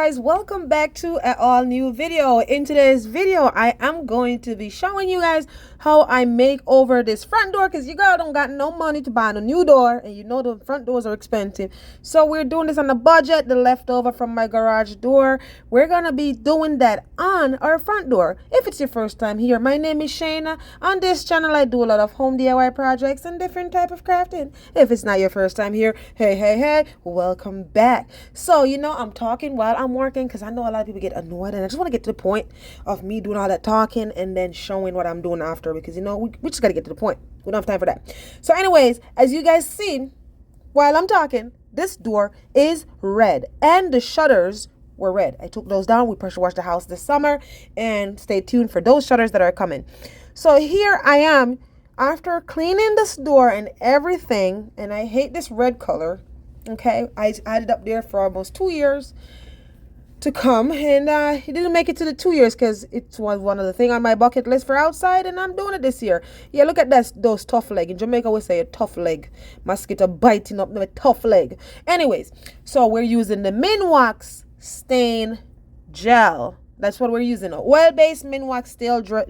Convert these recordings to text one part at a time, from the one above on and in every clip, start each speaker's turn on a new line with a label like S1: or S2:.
S1: guys, welcome back to an all new video. In today's video I am going to be showing you guys how I make over this front door, because you girl don't got no money to buy a new door, and you know the front doors are expensive. So we're doing this on a budget, the leftover from my garage door. We're gonna be doing that on our front door. If it's your first time here, my name is Shayna. On this channel I do a lot of home DIY projects and different type of crafting. If it's not your first time here, hey, welcome back. So you know I'm talking while I'm working, because I know a lot of people get annoyed, and I just want to get to the point of me doing all that talking and then showing what I'm doing after, because you know we just got to get to the point. We don't have time for that. So anyways, as you guys see while I'm talking, this door is red and the shutters were red. I took those down. We pressure washed the house this summer, and stay tuned for those shutters that are coming. So here I am after cleaning this door and everything, and I hate this red color. Okay, I had it up there for almost 2 years to come, and it didn't make it to the 2 years because it was one of the things on my bucket list for outside, and I'm doing it this year. Yeah, look at that, those tough leg. In Jamaica we say a tough leg. Mosquito biting up my tough leg. Anyways, so we're using the MiniWax stain gel. That's what we're using, a oil-based MiniWax stale gel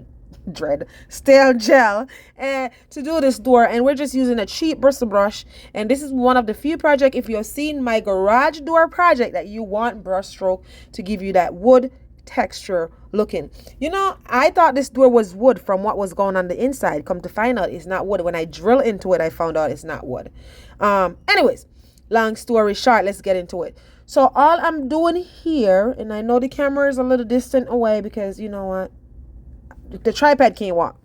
S1: to do this door, and we're just using a cheap bristle brush. And this is one of the few projects, if you've seen my garage door project, that you want brush stroke to give you that wood texture looking. You know, I thought this door was wood from what was going on the inside. Come to find out, it's not wood. When I drill into it, I found out it's not wood. Anyways, long story short, let's get into it. So all I'm doing here, and I know the camera is a little distant away because you know what, the tripod can't walk.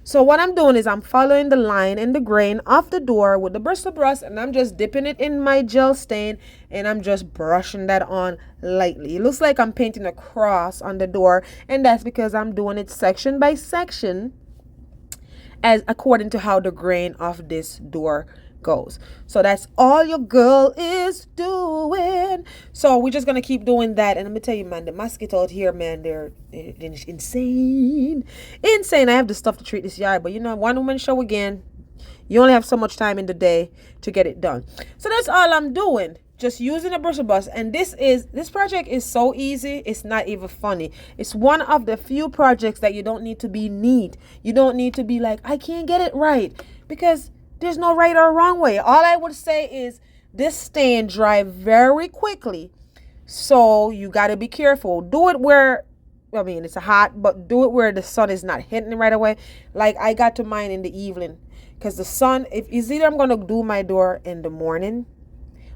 S1: So what I'm doing is I'm following the line and the grain of the door with the bristle brush, and I'm just dipping it in my gel stain, and I'm just brushing that on lightly. It looks like I'm painting a cross on the door, and that's because I'm doing it section by section as according to how the grain of this door goes. So that's all your girl is doing. So we're just gonna keep doing that. And let me tell you, man, the mosquito out here, man, they're insane. I have the stuff to treat this yard, but you know, one woman show again, you only have so much time in the day to get it done. So that's all I'm doing, just using a bristle brush. And this project is so easy, it's not even funny. It's one of the few projects that you don't need to be neat. You don't need to be like, I can't get it right, because there's no right or wrong way. All I would say is this stain dry very quickly, so you got to be careful. Do it where, I mean, it's hot, but do it where the sun is not hitting right away. Like I got to mine in the evening, because the sun, if it's either I'm going to do my door in the morning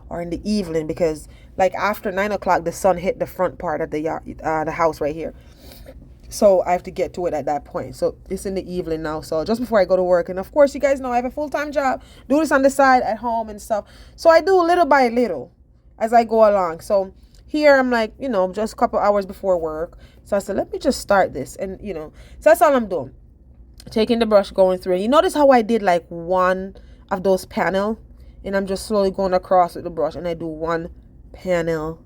S1: or in the evening, because like after 9 o'clock the sun hit the front part of the yard, the house right here. So I have to get to it at that point. So it's in the evening now, so just before I go to work. And of course, you guys know I have a full-time job, do this on the side at home and stuff. So I do little by little as I go along. So here I'm like, you know, just a couple hours before work. So I said, let me just start this. And you know, so that's all I'm doing, taking the brush, going through. And you notice how I did like one of those panel, and I'm just slowly going across with the brush, and I do one panel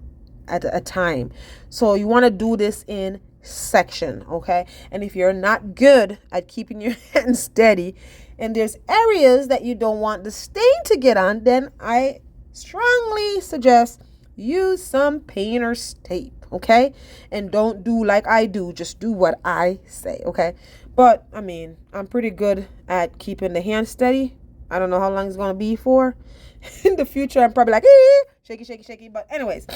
S1: at a time. So you want to do this in section, okay? And if you're not good at keeping your hands steady, and there's areas that you don't want the stain to get on, then I strongly suggest use some painter's tape, okay? And don't do like I do, just do what I say, okay? But I mean, I'm pretty good at keeping the hand steady. I don't know how long it's gonna be for. In the future I'm probably like shaky, but anyways,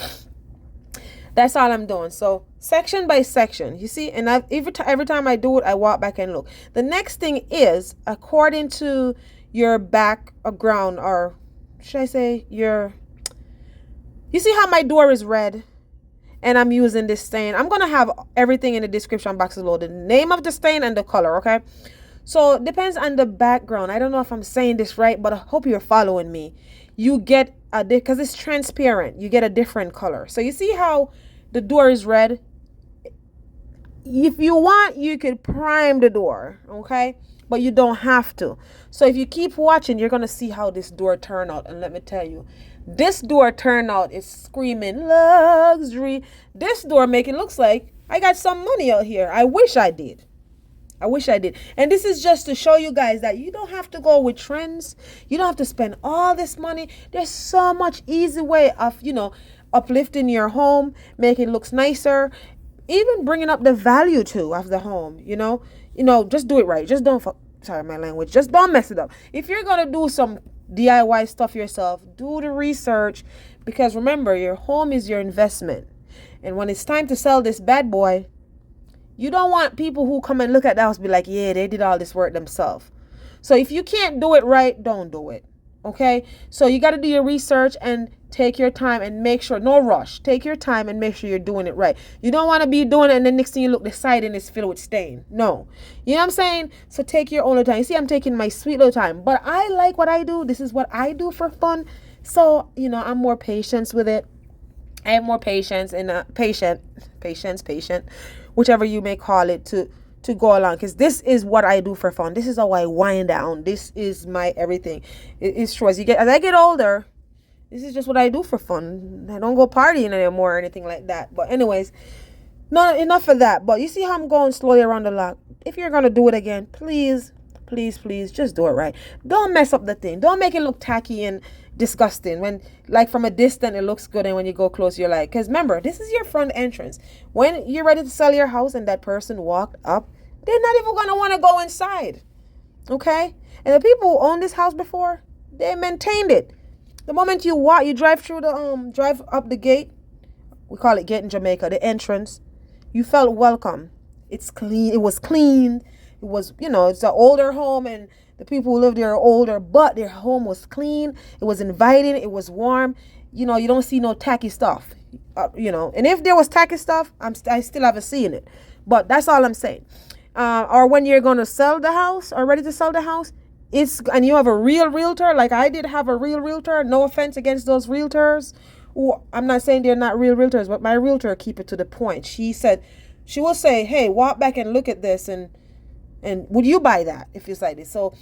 S1: that's all I'm doing. So section by section, you see, and every time I do it, I walk back and look. The next thing is, according to your background, or should I say you see how my door is red, and I'm using this stain. I'm gonna have everything in the description box below, the name of the stain and the color, okay? So it depends on the background. I don't know if I'm saying this right, but I hope you're following me. You get because it's transparent, you get a different color. So you see how the door is red? If you want, you could prime the door, okay? But you don't have to. So if you keep watching, you're gonna see how this door turn out. And let me tell you, this door turnout is screaming luxury. This door making looks like I got some money out here. I wish I did. And this is just to show you guys that you don't have to go with trends. You don't have to spend all this money. There's so much easy way of, you know, uplifting your home, making it looks nicer, even bringing up the value too of the home. Just do it right. Just don't. Sorry, my language. Just don't mess it up. If you're gonna do some DIY stuff yourself, do the research, because remember, your home is your investment. And when it's time to sell this bad boy, you don't want people who come and look at the house be like, yeah, they did all this work themselves. So if you can't do it right, don't do it. Okay? So you got to do your research and take your time and make sure, no rush. Take your time and make sure you're doing it right. You don't want to be doing it and then next thing you look, the side and it's filled with stain. No. You know what I'm saying? So take your own time. You see, I'm taking my sweet little time. But I like what I do. This is what I do for fun. So, I'm more patient with it. I have more patience and patient, whichever you may call it, to go along, because this is what I do for fun. This is how I wind down. This is my everything. It's true. As I get older, this is just what I do for fun. I don't go partying anymore or anything like that. But anyways, not enough of that. But you see how I'm going slowly around the block. If you're gonna do it again, please, just do it right. Don't mess up the thing. Don't make it look tacky and disgusting. When, like, from a distance it looks good, and when you go close you're like, because remember, this is your front entrance. When you're ready to sell your house and that person walked up, they're not even going to want to go inside. Okay? And the people who owned this house before, they maintained it. The moment you drive through drive up the gate, we call it gate in Jamaica, the entrance, you felt welcome. It's clean. It was clean. It was, it's an older home, and the people who live there are older, but their home was clean. It was inviting. It was warm. You don't see no tacky stuff. And if there was tacky stuff, I still haven't seen it. But that's all I'm saying. Or when you're going to sell the house or ready to sell the house, and you have a real realtor, like I did have a real realtor. No offense against those realtors. Who, I'm not saying they're not real realtors, but my realtor keep it to the point. She will say, hey, walk back and look at this, and would you buy that if it's like this? So,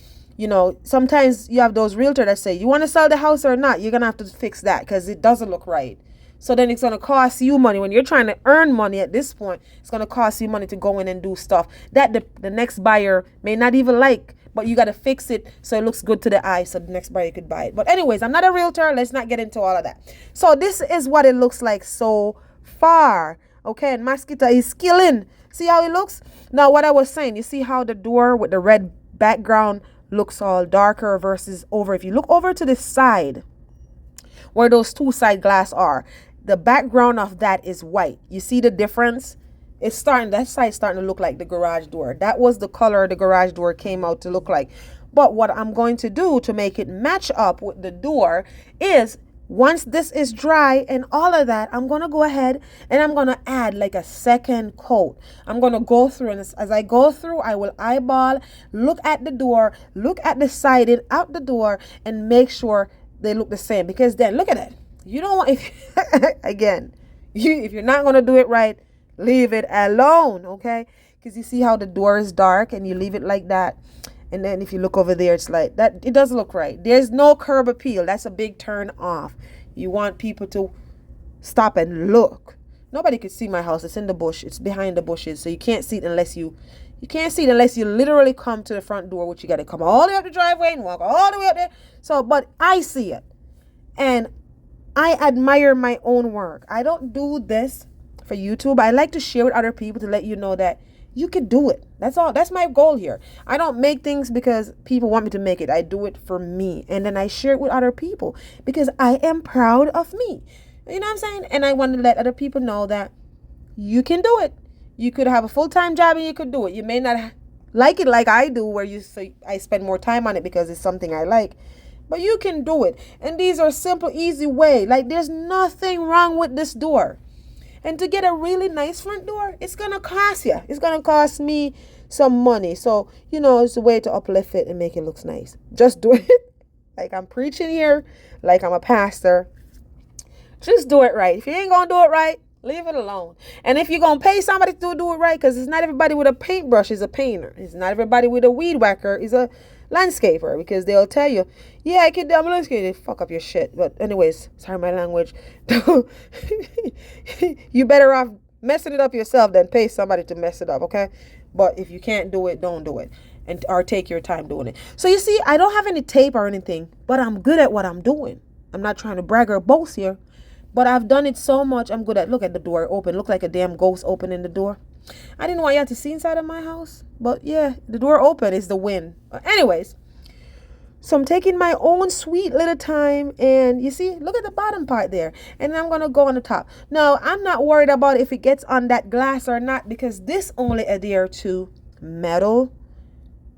S1: sometimes you have those realtors that say, you want to sell the house or not? You're going to have to fix that because it doesn't look right. So then it's going to cost you money. When you're trying to earn money at this point, it's going to cost you money to go in and do stuff that the next buyer may not even like, but you got to fix it so it looks good to the eye so the next buyer could buy it. But anyways, I'm not a realtor. Let's not get into all of that. So this is what it looks like so far. Okay, and Mosquito is killing. See how it looks? Now, what I was saying, you see how the door with the red background looks all darker versus over. If you look over to the side where those two side glass are, the background of that is white. You see the difference? That side's starting to look like the garage door. That was the color the garage door came out to look like. But what I'm going to do to make it match up with the door is, once this is dry and all of that, I'm going to go ahead and I'm going to add like a second coat. I'm going to go through, and as I go through, I will eyeball, look at the door, look at the siding out the door, and make sure they look the same. Because then, look at it. You don't want, if you're not going to do it right, leave it alone, okay? Because you see how the door is dark and you leave it like that. And then if you look over there, it's like that. It doesn't look right. There's no curb appeal. That's a big turn off. You want people to stop and look. Nobody could see my house. It's in the bush. It's behind the bushes. So you can't see it unless you literally come to the front door, which you got to come all the way up the driveway and walk all the way up there. So, but I see it. And I admire my own work. I don't do this for YouTube. I like to share with other people to let you know that you can do it. That's all. That's my goal here. I don't make things because people want me to make it. I do it for me. And then I share it with other people because I am proud of me. You know what I'm saying? And I want to let other people know that you can do it. You could have a full-time job and you could do it. You may not like it like I do, where I spend more time on it because it's something I like. But you can do it. And these are simple, easy way. Like, there's nothing wrong with this door. And to get a really nice front door, it's going to cost you. It's going to cost me some money. So, it's a way to uplift it and make it look nice. Just do it like I'm preaching here, like I'm a pastor. Just do it right. If you ain't going to do it right, leave it alone. And if you're going to pay somebody to do it right, because it's not everybody with a paintbrush is a painter. It's not everybody with a weed whacker is a landscaper, because they'll tell you, yeah, I can do a landscaper. They fuck up your shit. But anyways, sorry my language. You better off messing it up yourself than pay somebody to mess it up, okay? But if you can't do it, don't do it. Or take your time doing it. So you see, I don't have any tape or anything, but I'm good at what I'm doing. I'm not trying to brag or boast here, But I've done it so much, I'm good at, look at the door open. Look like a damn ghost opening the door. I didn't want y'all to see inside of my house. But yeah, the door open is the win. Anyways, so I'm taking my own sweet little time, and you see, look at the bottom part there. And I'm going to go on the top. Now, I'm not worried about if it gets on that glass or not, because this only adhere to metal,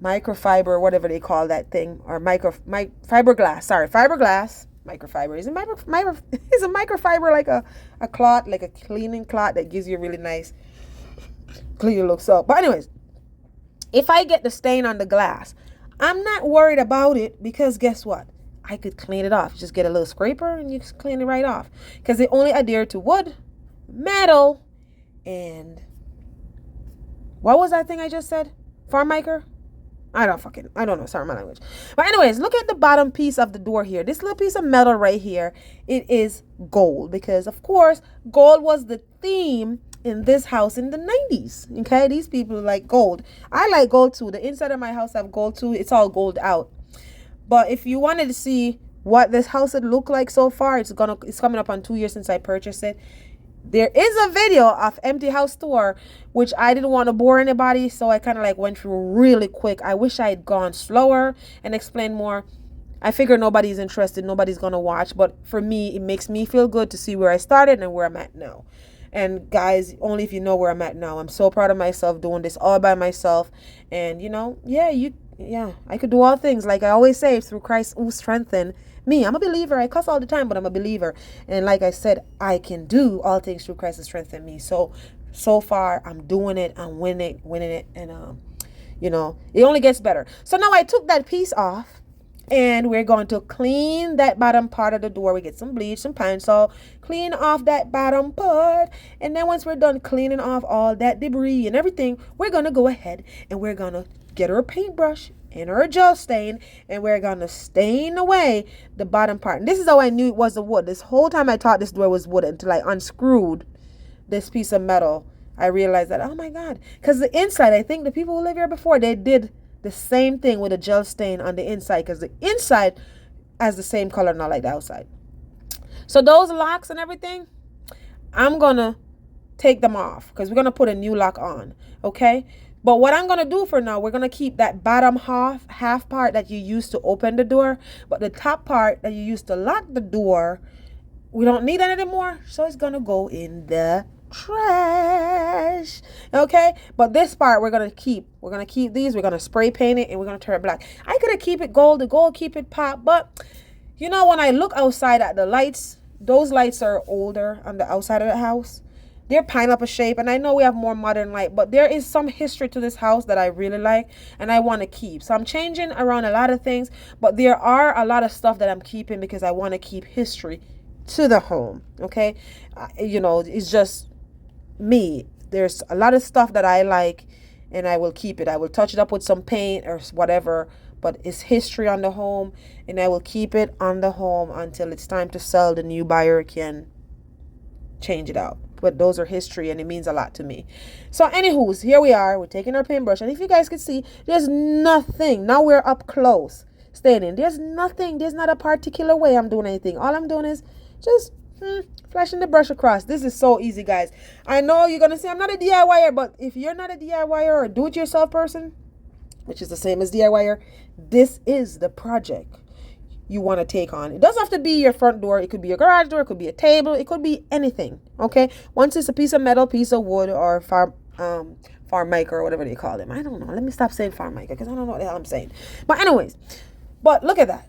S1: microfiber, whatever they call that thing, or fiberglass. Sorry, fiberglass. Microfiber. Is a microfiber like a cloth, like a cleaning cloth that gives you a really nice clear look. So, but anyways, if I get the stain on the glass, I'm not worried about it, because guess what? I could clean it off. Just get a little scraper and you just clean it right off, because it only adhere to wood, metal, and what was that thing I just said? Farm maker? I don't know. Sorry, my language. But anyways, look at the bottom piece of the door here. This little piece of metal right here, it is gold, because of course, gold was the theme in this house in the 90s. Okay, these people like gold. I like gold too. The inside of my house have gold too. It's all gold out. But if you wanted to see what this house would look like so far, it's coming up on 2 years since I purchased it. There is a video of empty house tour, which I didn't want to bore anybody, so I kind of like went through really quick. I wish I had gone slower and explained more. I figure nobody's interested, nobody's gonna watch, but for me, it makes me feel good to see where I started and where I'm at now. And guys, only if you know where I'm at now. I'm so proud of myself doing this all by myself. And you know, I could do all things. Like I always say, through Christ who strengthened me. I'm a believer. I cuss all the time, but I'm a believer. And like I said, I can do all things through Christ who strengthened me. So far, I'm doing it. I'm winning it. And, you know, it only gets better. So now I took that piece off. And we're going to clean that bottom part of the door. We get some bleach, some pine salt, clean off that bottom part. And then once we're done cleaning off all that debris and everything, we're going to go ahead and we're going to get our paintbrush and our gel stain, and we're going to stain away the bottom part. And this is how I knew it was the wood. This whole time I thought this door was wood until I unscrewed this piece of metal. I realized that, oh my God, because the inside, I think the people who live here before, they did the same thing with a gel stain on the inside, because the inside has the same color, not like the outside. So those locks and everything, I'm going to take them off, because we're going to put a new lock on, okay? But what I'm going to do for now, we're going to keep that bottom half part that you used to open the door, but the top part that you used to lock the door, we don't need that anymore, so it's going to go in the trash. Okay, but this part we're gonna keep these. We're gonna spray paint it and we're gonna turn it black. I could have keep it gold, the gold keep it pop, but you know, when I look outside at the lights, those lights are older on the outside of the house. They're pineapple shape, and I know we have more modern light, but there is some history to this house that I really like and I want to keep. So I'm changing around a lot of things, but there are a lot of stuff that I'm keeping because I want to keep history to the home. Okay, you know, it's just me. There's a lot of stuff that I like and I will keep it. I will touch it up with some paint or whatever, but it's history on the home, and I will keep it on the home until it's time to sell. The new buyer can change it out, but those are history and it means a lot to me. So anywho's, here we are, we're taking our paintbrush, and if you guys could see, there's nothing. Now we're up close standing. There's nothing, there's not a particular way I'm doing anything. All I'm doing is just flashing the brush across. This is so easy, guys. I know you're gonna say I'm not a DIYer, but if you're not a DIYer or do-it-yourself person, which is the same as DIYer, this is the project you want to take on. It doesn't have to be your front door. It could be a garage door. It could be a table. It could be anything. Okay. Once it's a piece of metal, piece of wood, or farm maker, or whatever they call them. I don't know. Let me stop saying farm maker because I don't know what the hell I'm saying. But anyways, but look at that.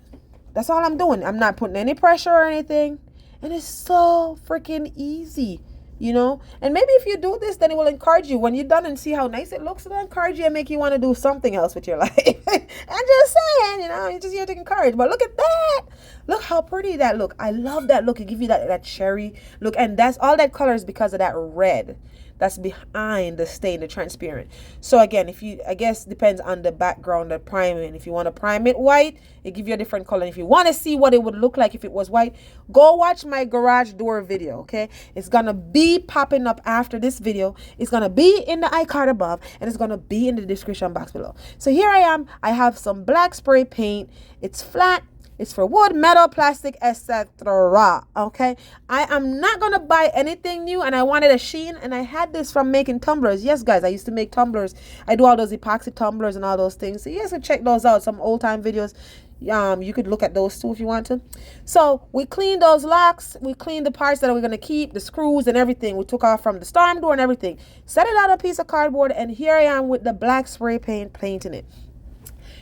S1: That's all I'm doing. I'm not putting any pressure or anything. And it's so freaking easy, you know. And maybe if you do this, then it will encourage you. When you're done and see how nice it looks, it'll encourage you and make you want to do something else with your life. I'm just saying, you know, you're just here to encourage. But look at that. Look how pretty that look. I love that look. It gives you that cherry look. And that's all that color is because of that red that's behind the stain, the transparent. So again, if you, I guess depends on the background, the priming. If you want to prime it white, it gives you a different color. And if you want to see what it would look like if it was white, go watch my garage door video, okay? It's gonna be popping up after this video. It's gonna be in the iCard above, and it's gonna be in the description box below. So here I am. I have some black spray paint. It's flat. It's for wood, metal, plastic, etc. Okay. I am not going to buy anything new, and I wanted a sheen, and I had this from making tumblers. Yes, guys, I used to make tumblers. I do all those epoxy tumblers and all those things. So you guys can check those out. Some old time videos. You could look at those too if you want to. So we cleaned those locks. We cleaned the parts that we're going to keep, the screws and everything. We took off from the storm door and everything. Set it on a piece of cardboard, and here I am with the black spray paint painting it.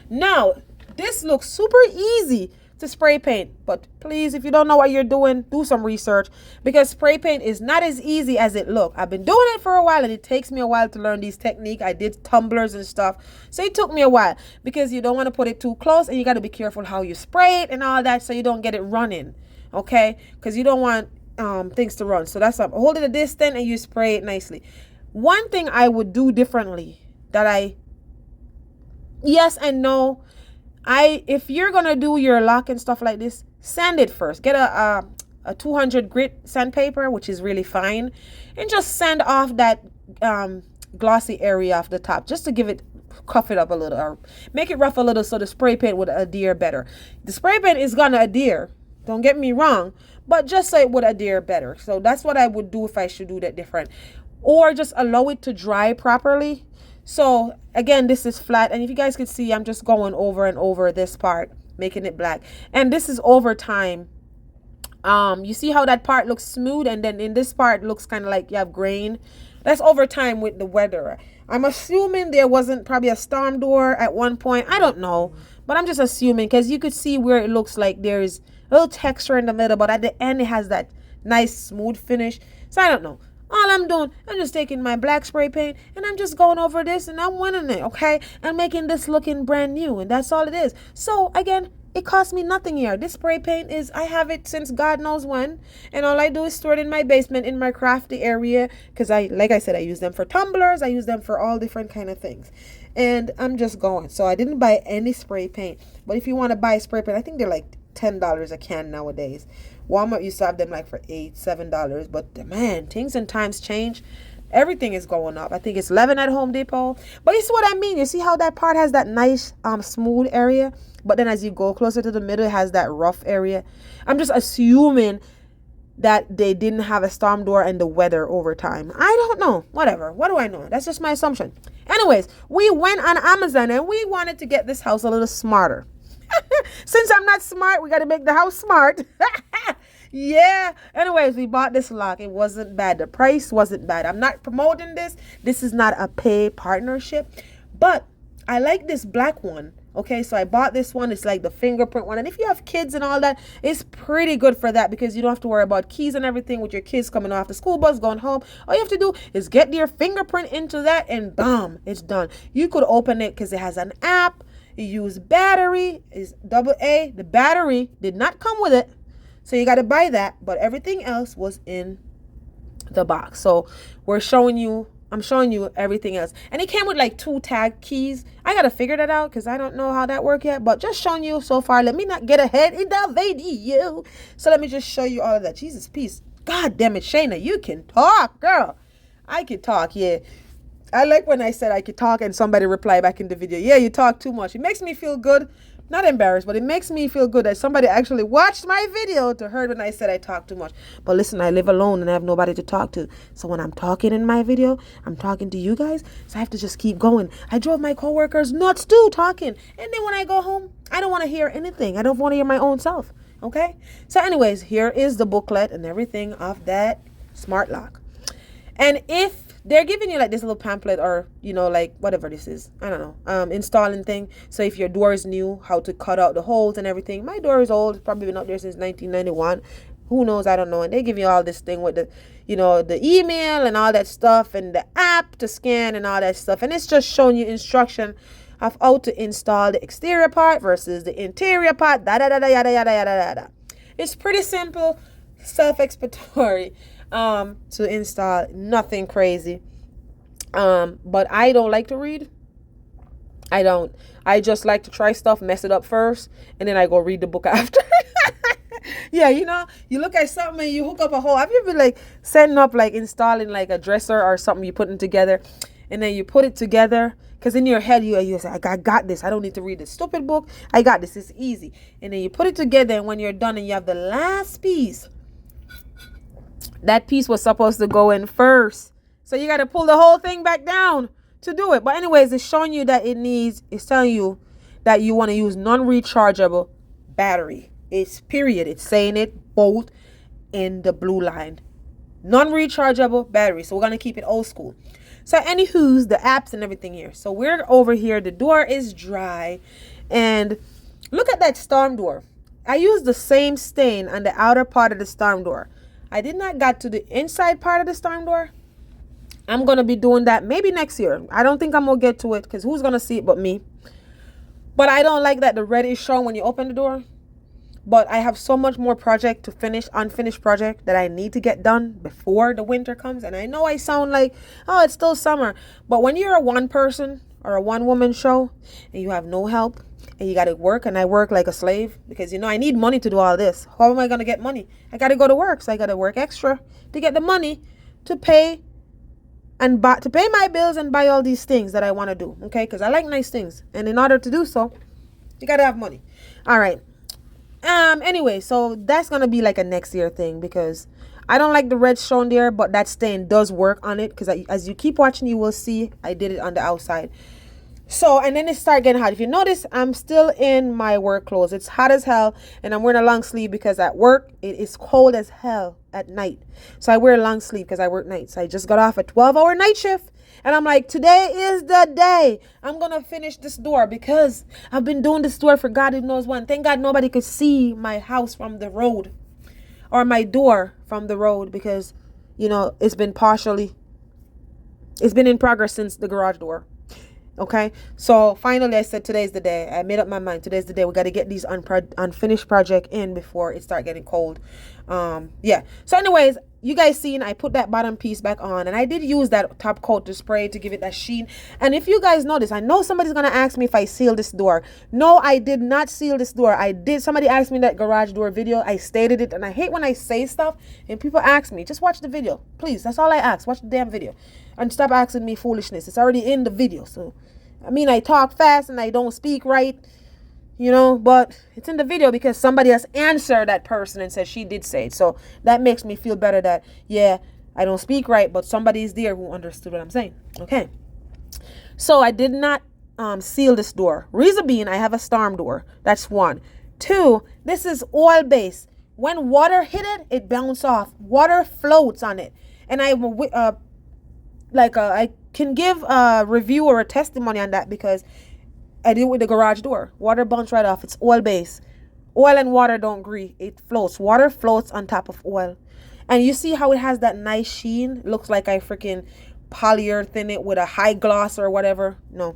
S1: Now, this looks super easy to spray paint, but please, if you don't know what you're doing, do some research, because spray paint is not as easy as it looks. I've been doing it for a while, and it takes me a while to learn these techniques. I did tumblers and stuff, so it took me a while, because you don't want to put it too close, and you got to be careful how you spray it and all that, so you don't get it running, okay? Because you don't want things to run. So that's up. Hold it a distance and you spray it nicely. One thing I would do differently, yes and no, if you're gonna do your lock and stuff like this, sand it first. Get a 200 grit sandpaper, which is really fine, and just sand off that glossy area off the top, just to give it, cuff it up a little, or make it rough a little, so the spray paint would adhere better. The spray paint is gonna adhere, don't get me wrong, but just so it would adhere better. So that's what I would do if I should do that different, or just allow it to dry properly. So again, this is flat, and if you guys can see, I'm just going over and over this part, making it black, and this is over time. You see how that part looks smooth, and then in this part looks kind of like you have grain. That's over time with the weather. I'm assuming there wasn't probably a storm door at one point. I don't know, but I'm just assuming, because you could see where it looks like there's a little texture in the middle, but at the end it has that nice smooth finish. So I don't know. All I'm doing, I'm just taking my black spray paint, and I'm just going over this, and I'm winning it, okay? And making this looking brand new, and that's all it is. So again, it cost me nothing here. This spray paint is, I have it since God knows when, and all I do is store it in my basement, in my crafty area, because like I said, I use them for tumblers, I use them for all different kind of things. And I'm just going. So I didn't buy any spray paint, but if you want to buy spray paint, I think they're like $10 a can nowadays. Walmart used to have them like for $8-7, but man, things and times change. Everything is going up. I think it's 11 at Home Depot. But you see what I mean? You see how that part has that nice smooth area, but then as you go closer to the middle, it has that rough area. I'm just assuming that they didn't have a storm door and the weather over time. I don't know. Whatever. What do I know? That's just my assumption. Anyways, we went on Amazon and we wanted to get this house a little smarter. Since I'm not smart, we got to make the house smart. Yeah. Anyways, we bought this lock. It wasn't bad. The price wasn't bad. I'm not promoting this. This is not a pay partnership. But I like this black one. Okay, so I bought this one. It's like the fingerprint one. And if you have kids and all that, it's pretty good for that, because you don't have to worry about keys and everything with your kids coming off the school bus, going home. All you have to do is get your fingerprint into that, and bam, it's done. You could open it because it has an app. You use battery, is AA. The battery did not come with it, so you got to buy that, but everything else was in the box. So I'm showing you everything else, and it came with like 2 tag keys. I got to figure that out because I don't know how that works yet, but just showing you so far. Let me not get ahead in the video, so let me just show you all of that. Jesus, peace. God damn it, Shayna, you can talk, girl. I can talk, yeah. I like when I said I could talk and somebody replied back in the video, yeah, you talk too much. It makes me feel good. Not embarrassed, but it makes me feel good that somebody actually watched my video to heard when I said I talk too much. But listen, I live alone and I have nobody to talk to. So when I'm talking in my video, I'm talking to you guys. So I have to just keep going. I drove my coworkers nuts too, talking. And then when I go home, I don't want to hear anything. I don't want to hear my own self. Okay? So anyways, here is the booklet and everything of that smart lock. And if they're giving you like this little pamphlet, or like whatever this is, I don't know, installing thing. So if your door is new, how to cut out the holes and everything. My door is old. It's probably been up there since 1991. Who knows? I don't know. And they give you all this thing with the the email and all that stuff, and the app to scan and all that stuff, and it's just showing you instruction of how to install the exterior part versus the interior part. Yada. It's pretty simple, self-explanatory. To install, nothing crazy. But I don't like to read. I just like to try stuff, mess it up first, and then I go read the book after. Yeah, you look at something and you hook up a hole. Have you ever like setting up, like installing like a dresser or something, you putting together, and then you put it together. Because in your head, you say, I got this. I don't need to read this stupid book. I got this. It's easy. And then you put it together, and when you're done and you have the last piece, that piece was supposed to go in first. So you got to pull the whole thing back down to do it. But anyways, it's showing you that it's telling you that you want to use non-rechargeable battery. It's period. It's saying it both in the blue line. Non-rechargeable battery. So we're going to keep it old school. So anywho's the apps and everything here. So we're over here. The door is dry. And look at that storm door. I used the same stain on the outer part of the storm door. I did not get to the inside part of the storm door. I'm going to be doing that maybe next year. I don't think I'm going to get to it because who's going to see it but me. But I don't like that the red is shown when you open the door. But I have so much more project to finish, unfinished project that I need to get done before the winter comes. And I know I sound like, oh, it's still summer. But when you're a one person or a one woman show and you have no help and you got to work, and I work like a slave because, you know, I need money to do all this. How am I going to get money? I got to go to work. So I got to work extra to get the money to pay to pay my bills and buy all these things that I want to do. Okay. Because I like nice things. And in order to do so, you got to have money. All right. Anyway, so that's gonna be like a next year thing because I don't like the red shown there, but that stain does work on it because as you keep watching, you will see I did it on the outside. So, and then it started getting hot. If you notice, I'm still in my work clothes. It's hot as hell, and I'm wearing a long sleeve because at work it is cold as hell at night. So I wear a long sleeve because I work nights. I just got off a 12-hour night shift. And I'm like, today is the day I'm going to finish this door because I've been doing this door for God knows when. Thank God nobody could see my house from the road or my door from the road because, you know, it's been in progress since the garage door. Okay. So finally I said, today's the day. I made up my mind. Today's the day. We got to get these unfinished project in before it start getting cold. Yeah. So anyways, you guys seen I put that bottom piece back on, and I did use that top coat to spray to give it that sheen. And if you guys notice, I know somebody's gonna ask me if I sealed this door. No, I did not seal this door. I did. Somebody asked me that garage door video. I stated it, and I hate when I say stuff and people ask me. Just watch the video, please. That's all I ask. Watch the damn video, and stop asking me foolishness. It's already in the video. So, I mean, I talk fast and I don't speak right. You know, but it's in the video because somebody has answered that person and said she did say it. So that makes me feel better that, yeah, I don't speak right, but somebody's there who understood what I'm saying. Okay. So I did not seal this door. Reason being, I have a storm door. That's one. Two, this is oil based. When water hit it, it bounces off. Water floats on it. And I can give a review or a testimony on that because I did it with the garage door. Water bounced right off. It's oil based. Oil and water don't agree. It floats. Water floats on top of oil. And you see how it has that nice sheen? Looks like I freaking polyurethane it with a high gloss or whatever. No.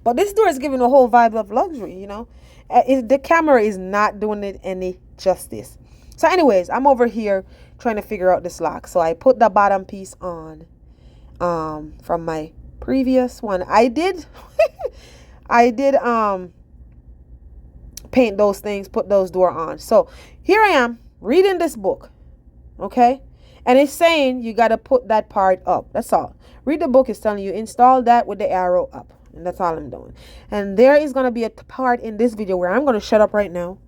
S1: But this door is giving a whole vibe of luxury, you know. The camera is not doing it any justice. So anyways, I'm over here trying to figure out this lock. So I put the bottom piece on from my previous one. I did paint those things, put those door on. So here I am reading this book. Okay. And it's saying you got to put that part up. That's all. Read the book. It's telling you install that with the arrow up. And that's all I'm doing. And there is going to be a part in this video where I'm going to shut up right now.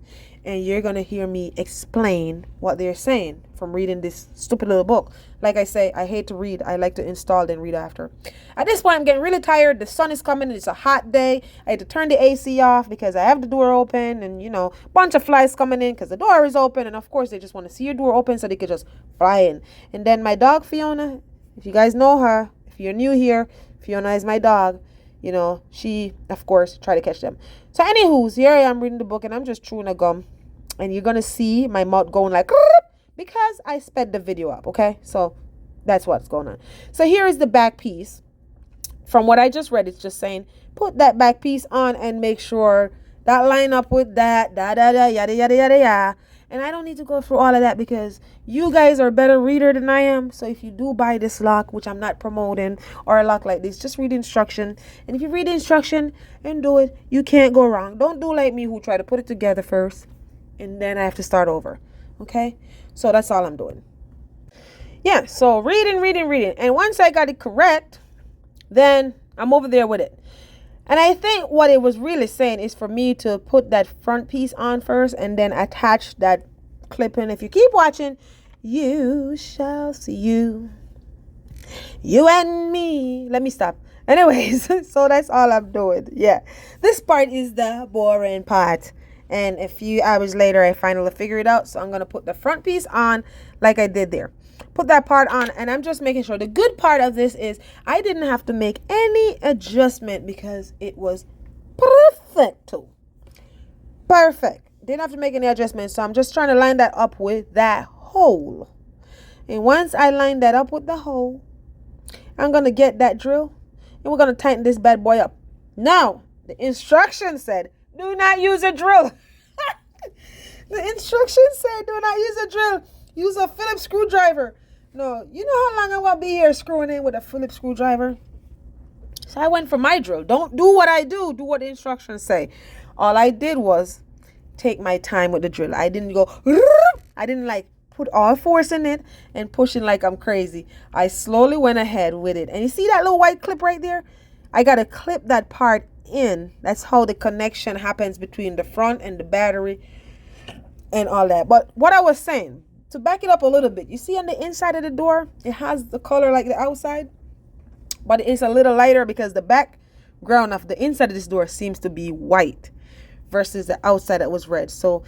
S1: And you're going to hear me explain what they're saying from reading this stupid little book. Like I say, I hate to read. I like to install then read after. At this point, I'm getting really tired. The sun is coming. It's a hot day. I had to turn the AC off because I have the door open. And, you know, a bunch of flies coming in because the door is open. And, of course, they just want to see your door open so they could just fly in. And then my dog, Fiona, if you guys know her, if you're new here, Fiona is my dog. You know, she, of course, try to catch them. So, anywho's, here I am reading the book, and I'm just chewing a gum. And you're going to see my mouth going like, because I sped the video up, okay? So, that's what's going on. So, here is the back piece. From what I just read, it's just saying, put that back piece on and make sure that line up with that, yada, yada, yada. And I don't need to go through all of that because you guys are a better reader than I am. So if you do buy this lock, which I'm not promoting, or a lock like this, just read the instruction. And if you read the instruction and do it, you can't go wrong. Don't do like me who try to put it together first and then I have to start over. Okay? So that's all I'm doing. Yeah, so reading. And once I got it correct, Then I'm over there with it. And I think what it was really saying is for me to put that front piece on first and then attach that clip in. If you keep watching, you shall see you and me. Let me stop. Anyways, so that's all I'm doing. Yeah, this part is the boring part. And a few hours later, I finally figured it out. So I'm going to put the front piece on like I did there. Put that part on, and I'm just making sure. The good part of this is I didn't have to make any adjustment because it was perfect. Perfect. Didn't have to make any adjustments. So I'm just trying to line that up with that hole. And once I line that up with the hole, I'm going to get that drill, and we're going to tighten this bad boy up. Now, the instructions said, do not use a drill. The instructions said, do not use a drill. Use a Phillips screwdriver. No, you know how long I'm going to be here screwing in with a Phillips screwdriver? So I went for my drill. Don't do what I do. Do what the instructions say. All I did was take my time with the drill. I didn't go, I didn't like put all force in it and pushing like I'm crazy. I slowly went ahead with it. And you see that little white clip right there? I got to clip that part in. That's how the connection happens between the front and the battery and all that. But what I was saying, to back it up a little bit, you see on the inside of the door, it has the color like the outside, but it's a little lighter because the background of the inside of this door seems to be white versus the outside that was red. So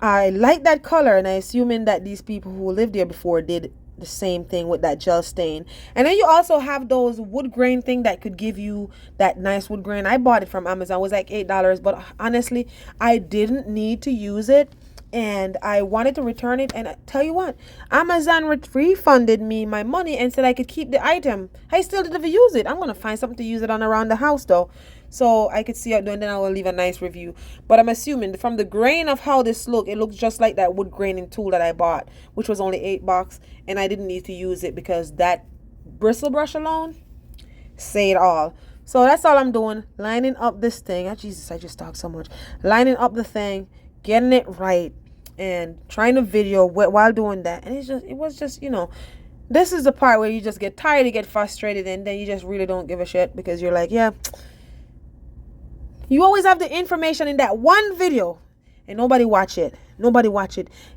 S1: I like that color, and I assuming that these people who lived there before did the same thing with that gel stain. And then you also have those wood grain thing that could give you that nice wood grain. I bought it from Amazon. It was like $8, but honestly, I didn't need to use it. And I wanted to return it, and I tell you what, Amazon refunded me my money and said I could keep the item. I still didn't use it. I'm going to find something to use it on around the house though, so I could see how it doing. Then I will leave a nice review. But I'm assuming from the grain of how this look, it looks just like that wood graining tool that I bought, which was only $8, and I didn't need to use it because that bristle brush alone say it all. So that's all I'm doing, lining up this thing. Oh, Jesus, I just talked so much. Lining up the thing, getting it right, and trying to video while doing that. And it was just, this is the part where you just get tired, you get frustrated, and then you just really don't give a shit because you're like, yeah, you always have the information in that one video and nobody watch it.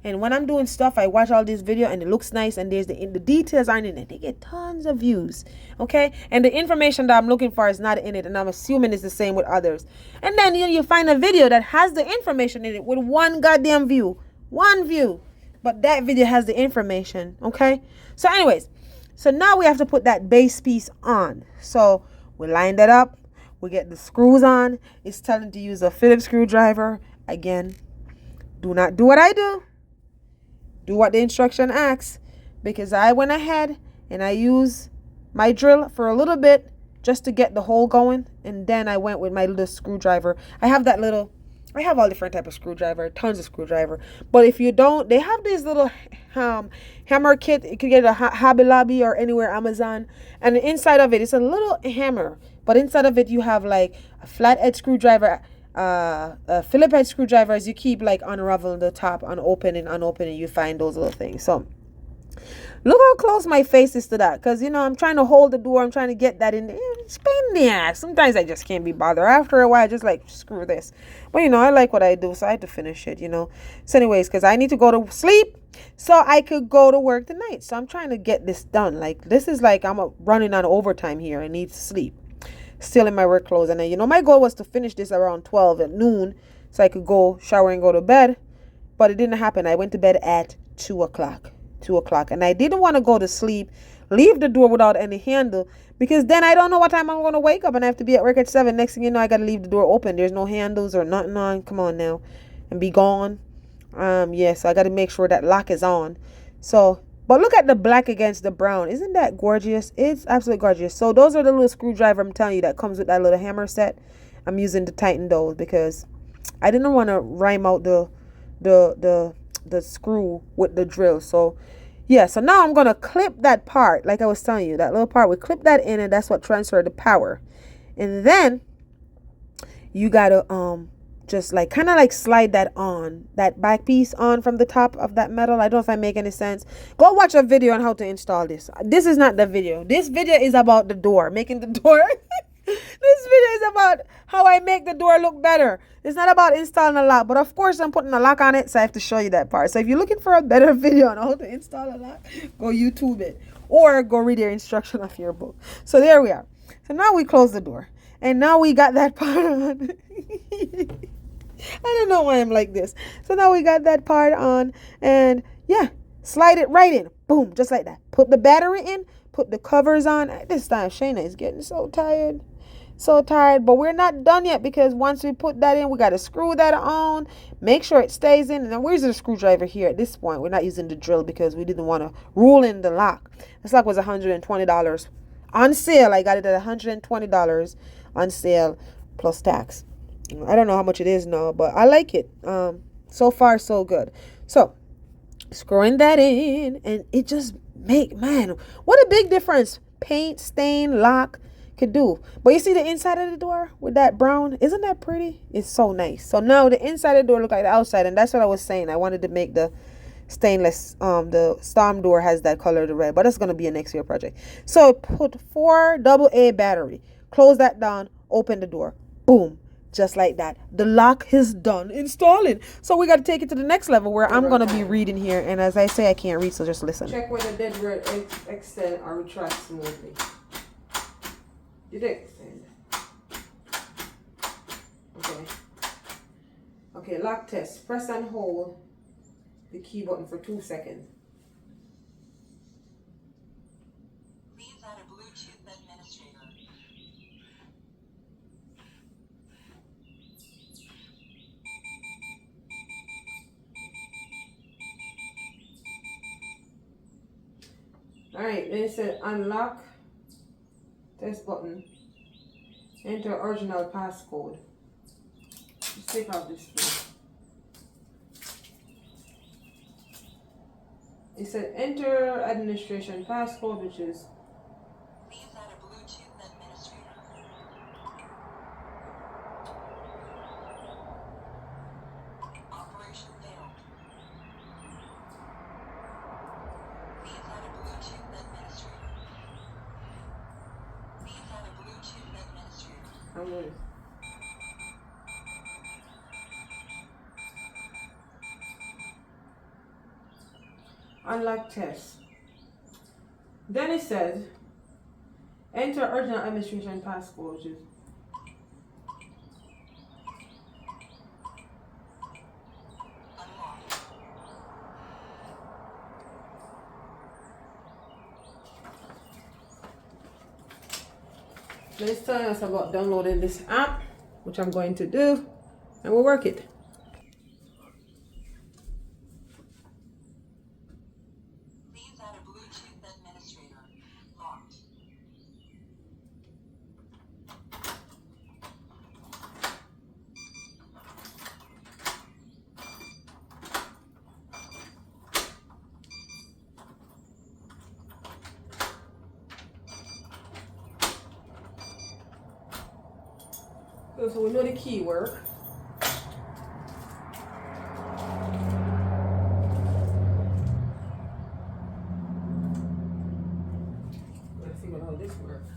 S1: And when I'm doing stuff, I watch all this video and it looks nice, and there's the details aren't in it. They get tons of views, okay? And the information that I'm looking for is not in it, and I'm assuming it's the same with others. And then you find a video that has the information in it with one goddamn view. One view. But that video has the information, okay? So anyways, so now we have to put that base piece on. So we line that up. We get the screws on. It's telling to use a Phillips screwdriver. Again, do not do what I do. Do what the instruction asks, because I went ahead and I used my drill for a little bit just to get the hole going, and then I went with my little screwdriver. I have all different type of screwdriver, tons of screwdriver. But if you don't, they have this little hammer kit. You can get a Hobby Lobby or anywhere, Amazon. And the inside of it, it's a little hammer. But inside of it, you have like a flathead screwdriver, a Phillips head screwdriver. As you keep like unraveling the top, unopening, you find those little things. So look how close my face is to that, because I'm trying to hold the door. I'm trying to get that in there. It's pain in the ass. Sometimes I just can't be bothered. After a while, I just like, screw this. But I like what I do, so I had to finish it. So anyways, because I need to go to sleep so I could go to work tonight. So I'm trying to get this done. Like, this is like I'm running on overtime here. I need to sleep. Still in my work clothes. And then my goal was to finish this around 12 at noon so I could go shower and go to bed. But it didn't happen. I went to bed at 2 o'clock. And I didn't want to go to sleep, leave the door without any handle, because then I don't know what time I'm going to wake up and I have to be at work at 7. Next thing you know, I got to leave the door open. There's no handles or nothing on. Come on now, and be gone. So I got to make sure that lock is on. So, but look at the black against the brown. Isn't that gorgeous? It's absolutely gorgeous. So those are the little screwdriver I'm telling you that comes with that little hammer set. I'm using to tighten those because I didn't want to rhyme out the screw with the drill. So yeah, so now I'm going to clip that part, like I was telling you, that little part. We clip that in, and that's what transfer the power. And then you got to just like kind of like slide that on, that back piece on from the top of that metal. I don't know if I make any sense. Go watch a video on how to install this. This is not the video. This video is about the door, making the door. This video is about how I make the door look better. It's not about installing a lock, but of course I'm putting a lock on it, so I have to show you that part. So if you're looking for a better video on how to install a lock, go YouTube it or go read your instruction of your book. So there we are. So now we close the door, and now we got that part on. I don't know why I'm like this. So now we got that part on, and yeah, slide it right in. Boom, just like that. Put the battery in, put the covers on. This time Shayna is getting so tired. So tired, but we're not done yet, because once we put that in, we got to screw that on, make sure it stays in. And then we're using a screwdriver here at this point. We're not using the drill because we didn't want to rule in the lock. This lock was $120 on sale. I got it at $120 on sale plus tax. I don't know how much it is now, but I like it. So far so good. So screwing that in, and it just man, what a big difference paint, stain, lock could do. But you see the inside of the door with that brown? Isn't that pretty? It's so nice. So now the inside of the door look like the outside, and that's what I was saying. I wanted to make the stainless, the storm door has that color, the red, but that's going to be a next year project. So put 4 AA battery, close that down, open the door, boom, just like that. The lock is done installing. So we got to take it to the next level, where I'm going to be reading here, and as I say, I can't read, so just listen. Check whether the dead red extend or retract smoothly. Did it extend? Okay, lock test. Press and hold the key button for 2 seconds.
S2: Please add a Bluetooth administrator.
S1: Alright, then it said unlock test button. Enter original passcode. Just take out this one. It said enter administration passcode, which is
S2: Please add a Bluetooth administrator. Operation failed. Please add a Bluetooth administrator. Please add a Bluetooth administrator.
S1: I'm going. Unlock test. Then it says enter original administration passcode, which is
S2: Unlocked.
S1: then it's telling us about downloading this app, which I'm going to do, and we'll work it.
S2: Please add a Bluetooth administrator. Locked.
S1: So we know the key work. Let's see how this works.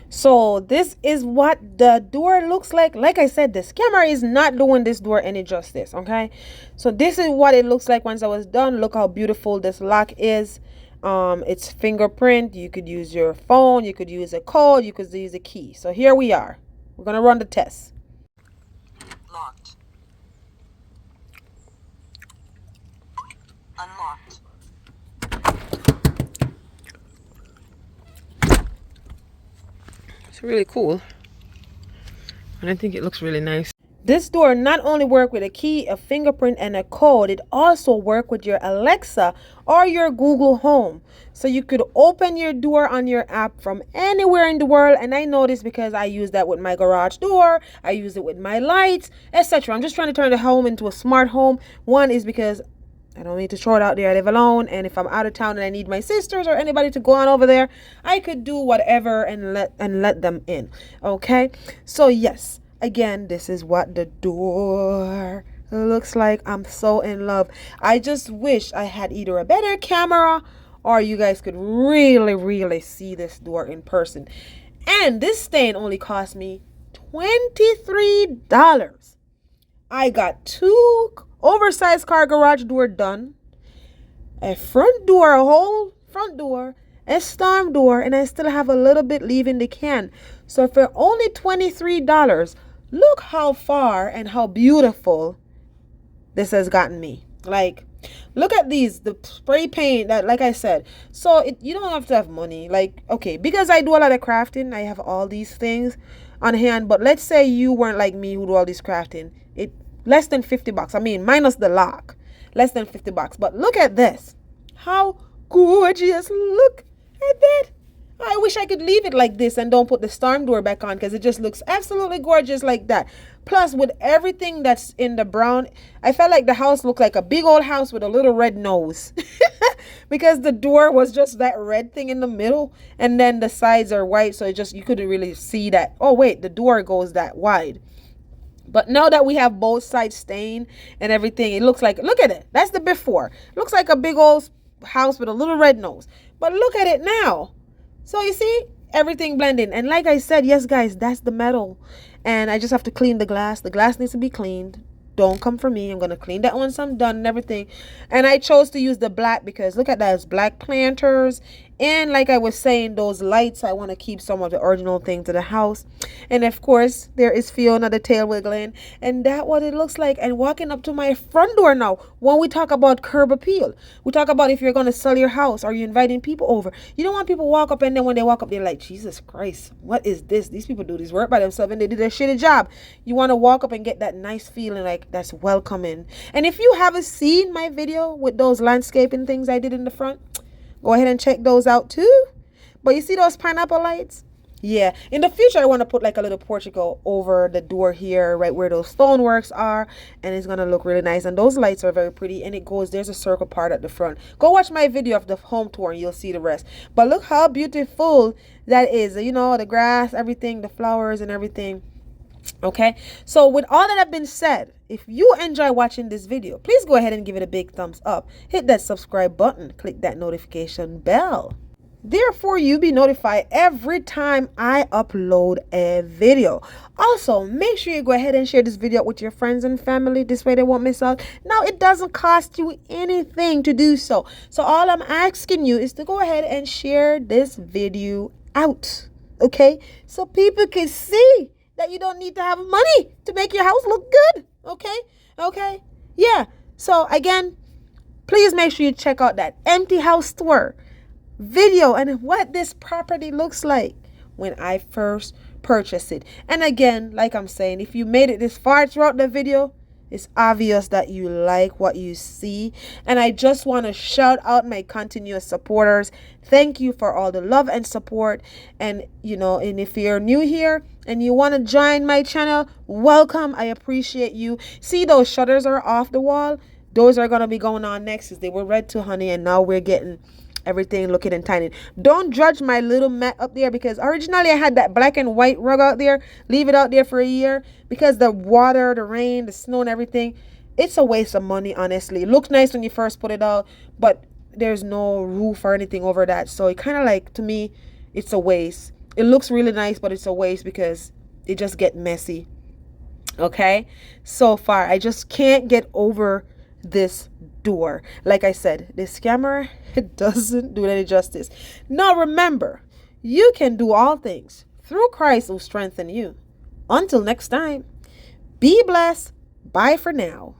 S1: So this is what the door looks like. Like I said, this camera is not doing this door any justice, okay? So this is what it looks like once I was done. Look how beautiful this lock is. It's fingerprint. You could use your phone, you could use a code, you could use a key. So here we are. We're gonna run the test.
S2: Locked. Unlocked.
S1: It's really cool, and I think it looks really nice. This door not only works with a key, a fingerprint, and a code, it also works with your Alexa or your Google Home. So you could open your door on your app from anywhere in the world. And I know this because I use that with my garage door. I use it with my lights, etc. I'm just trying to turn the home into a smart home. One is because I don't need to throw it out there. I live alone, and if I'm out of town and I need my sisters or anybody to go on over there, I could do whatever and let them in. Okay? So yes, again, this is what the door looks like. I'm so in love. I just wish I had either a better camera or you guys could really see this door in person. And this stain only cost me $23. I got 2 oversized car garage door done, a front door, a whole front door, a storm door, and I still have a little bit leaving the can. So for only $23, look how far and how beautiful this has gotten me. Like, look at these, the spray paint that, like I said, so you don't have to have money. Like, okay, because I do a lot of crafting, I have all these things on hand. But let's say you weren't like me who do all this crafting, it less than $50. I mean, minus the lock, less than $50. But look at this, how gorgeous. Look at that. I wish I could leave it like this and don't put the storm door back on, because it just looks absolutely gorgeous like that. Plus, with everything that's in the brown, I felt like the house looked like a big old house with a little red nose because the door was just that red thing in the middle, and then the sides are white, so you couldn't really see that. Oh wait, the door goes that wide. But now that we have both sides stained and everything, it looks like, look at it. That's the before. It looks like a big old house with a little red nose. But look at it now. So you see, everything blending. And like I said, yes, guys, that's the metal. And I just have to clean the glass. The glass needs to be cleaned. Don't come for me. I'm going to clean that once I'm done and everything. And I chose to use the black because look at that. It's black planters. And like I was saying, those lights, I want to keep some of the original thing to the house. And of course, there is Fiona the tail wiggling. And that's what it looks like. And walking up to my front door now, when we talk about curb appeal, we talk about if you're going to sell your house or you're inviting people over. You don't want people to walk up and then when they walk up, they're like, Jesus Christ, what is this? These people do this work by themselves and they did a shitty job. You want to walk up and get that nice feeling like that's welcoming. And if you haven't seen my video with those landscaping things I did in the front, go ahead and check those out too. But you see those pineapple lights? Yeah, in the future I want to put like a little portico over the door here, right where those stoneworks are, and it's gonna look really nice. And those lights are very pretty, and there's a circle part at the front. Go watch my video of the home tour and you'll see the rest. But look how beautiful that is. You know, the grass, everything, the flowers and everything. Okay, so with all that have been said, if you enjoy watching this video, please go ahead and give it a big thumbs up. Hit that subscribe button, click that notification bell. Therefore, you'll be notified every time I upload a video. Also, make sure you go ahead and share this video with your friends and family. This way they won't miss out. Now, it doesn't cost you anything to do so. So all I'm asking you is to go ahead and share this video out. Okay? So people can see that you don't need to have money to make your house look good. Okay? Yeah. So again, please make sure you check out that empty house tour video and what this property looks like when I first purchased it. And again, like I'm saying, if you made it this far throughout the video, it's obvious that you like what you see. And I just want to shout out my continuous supporters. Thank you for all the love and support. And and if you're new here and you want to join my channel, welcome. I appreciate you. See, those shutters are off the wall. Those are going to be going on next, because they were red too, honey, and now we're getting everything looking and tiny. Don't judge my little mat up there, because originally I had that black and white rug out there. Leave it out there for a year, because the water, the rain, the snow and everything, it's a waste of money, honestly. It looks nice when you first put it out, but there's no roof or anything over that, so it kind of like, to me, it's a waste. It looks really nice, but it's a waste because it just get messy. Okay, so far I just can't get over this door. Like I said, this camera, it doesn't do it any justice. Now remember, you can do all things through Christ who strengthens you. Until next time, be blessed. Bye for now.